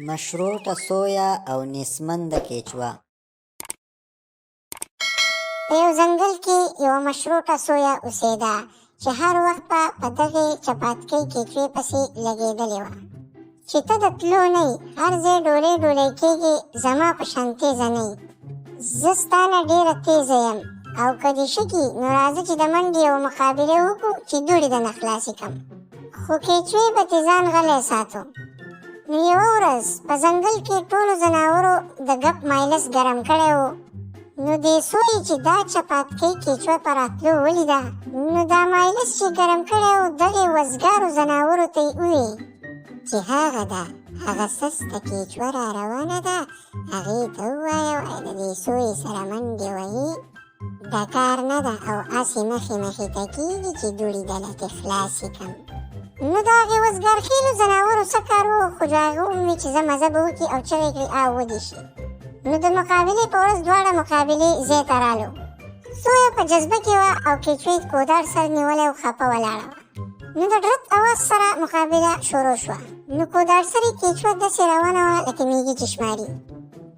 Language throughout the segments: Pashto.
مشروطه سویا او نیستمنده کیچوا. په یو ځنګل کې یوه مشروطه سویا اوسېده چې هر وخت به په دغې چپاتکۍ کیچوې پسې لګېدلې وه چې ته د تلو نه یې، هر ځای ډولۍ ډولۍ کېږې، زما په شان تېزه نه یې. زه ستا نه ډېره تېزه یم او که دې شکي نو راځه چې د منډې یوه مقابلې وکړو چې دوړې درنه خلاصې کړم. خو کیچوې به ترې ځان غلی ساتو. نو یوه ورځ په ځنګل کې ټولو ځناورو د ګپ مایلس ګرم کړی و. نو دې سوی چې دا چپاتکۍ کیچوه په راتلو ولیده، نو دا مایلس چې ګرم کړی و دغې وزګارو ځناورو ته یې وویل چې هغه ده، هغه سسته کیچوه را روانه ده، هغې ته ووایه د دې سوی سره منډې وهي دا کار نه ده او هسې مخې مخې ته کېږي چې دوړې دله ترې خلاصې کړم. نو د هغې وزګارخېلو ځناورو څه کار و، خو د هغه وموي چې زه مزه به وکړي او چغې کړي او ودې شي. نو د مقابلې په ورځ دواړه مقابلې ځای ته رالو. سویه په جذبه کې وه او کیچوې کودار سر نیولی او خپه ولاړه وه. نو د ډرت اواز سره مقابله شروع شوه. نو کودار سرې کیچوه داسې روانه وه لکه میږي چې شماري،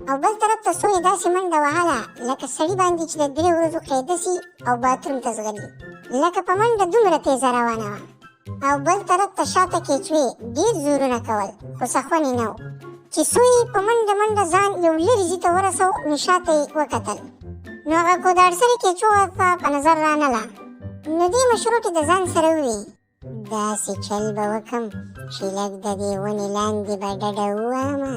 او بل طرف ته سویې داسې منډه وهله لکه سړي باندې چې د 3 ورځو قیده سي او باتروم ته ځغلي، لکه په منډه دومره تیزه روانه وه. او بل طرف ته شاته کیچوې ډېر زورونه کول، خو سخون یې نه و. چې سوی په منډه منډه ځان یو لرې ځي ته ورسو، نو شاته یې وکتل. نو هغه کودار سرې کیچو ورته په نظر رانله. نو دې مشروطې د ځان سره ووي داسې چل به وکم چې لږ د دې ونې لاندې به ډډه ووهمه،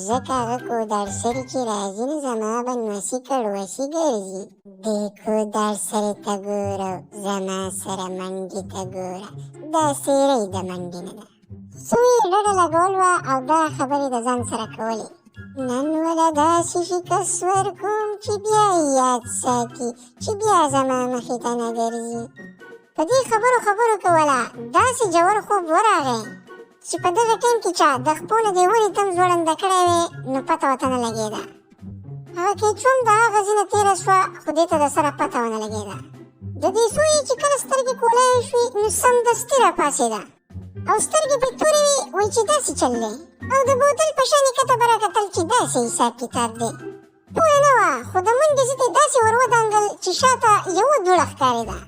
ځکه هغه کودار سرې چې راځي نو زما به نوسي کړوسي ګرځي. دې کودار سرې ته ګوره، زما سره منډې ته ګوره، دا سیری د منډې نه ده. سوی ډډه لګول وه او دا خبرې د ځان سره کولې. نن وله داسې شکست ورکوم چې بیا یې یاد ساتي، چې بیا زما مخې ته نه ګرځي. په دې خبرو کې وله داسې ژور خوب ورغی چې په دغه ټیم کې چا د خپو نه د ونې تم ځوړنده کړی وی نو پته ورته نه لګېده. هغه کیچو هم د هغه ځای نه تېره شوه، خو دې ته د سره پته ونه لګېده. د دې سویې چې کله سترګې کولاوې شوې نو سمدستي راپاڅېده او سترګې پرې تورې وې، وایي چې داسې چل دی، او د بوتل په شان یې کته به راکتل چې داسې حساب کتاب دی. پوهه نه وه، خو د منډې ځای ته یې داسې ور ودانګل چې شاته یوه دوړه ښکارېده.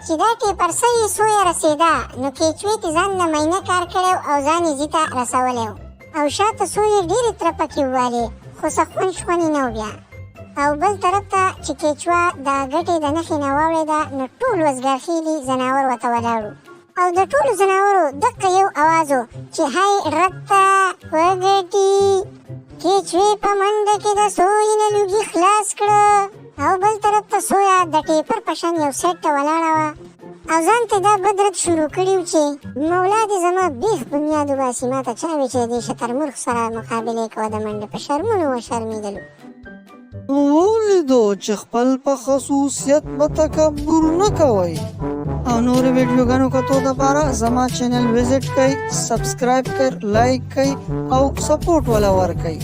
چې دا ټیپر سر یې سویه رسېده نو کیچوې ته ځان نه مینه کار کړی او ځان یې ځي ته رسولی و، او شاته سویې ډېرې ترپکې ووالې، خو سخون شخون یې نه و بیا. او بل طرف ته چې کیچوه د ګټې د نښې نه واورېده نو ټول وزګارخېلي ځناور ورته ولاړ و، او د ټولو ځناورو دقه یو اواز و چې هی رته وګټي. کیچوې په منډه کې د سویې نه لوګي خلاص کړه، او بل طرف ته سویا د ټیپر په شان یو سیټ ته ولاړه وه او ځان ته دا بدرت شروع کړي و چې مولا دې زما بیخ بنیاد وباسي، ما ته چا وی چې د دې شترمرغ سره مقابلې کوه د منډې په شرمونو وشرمېدلو. ولیدو چې خپل په خصوصیت به تکبر نه کوئ. او نور ویډیوګانو کتو دپاره زما چینل وزټ کړئ، سبسکرایب کړئ، لایک کړئ او سپورټ ولا ورکړئ.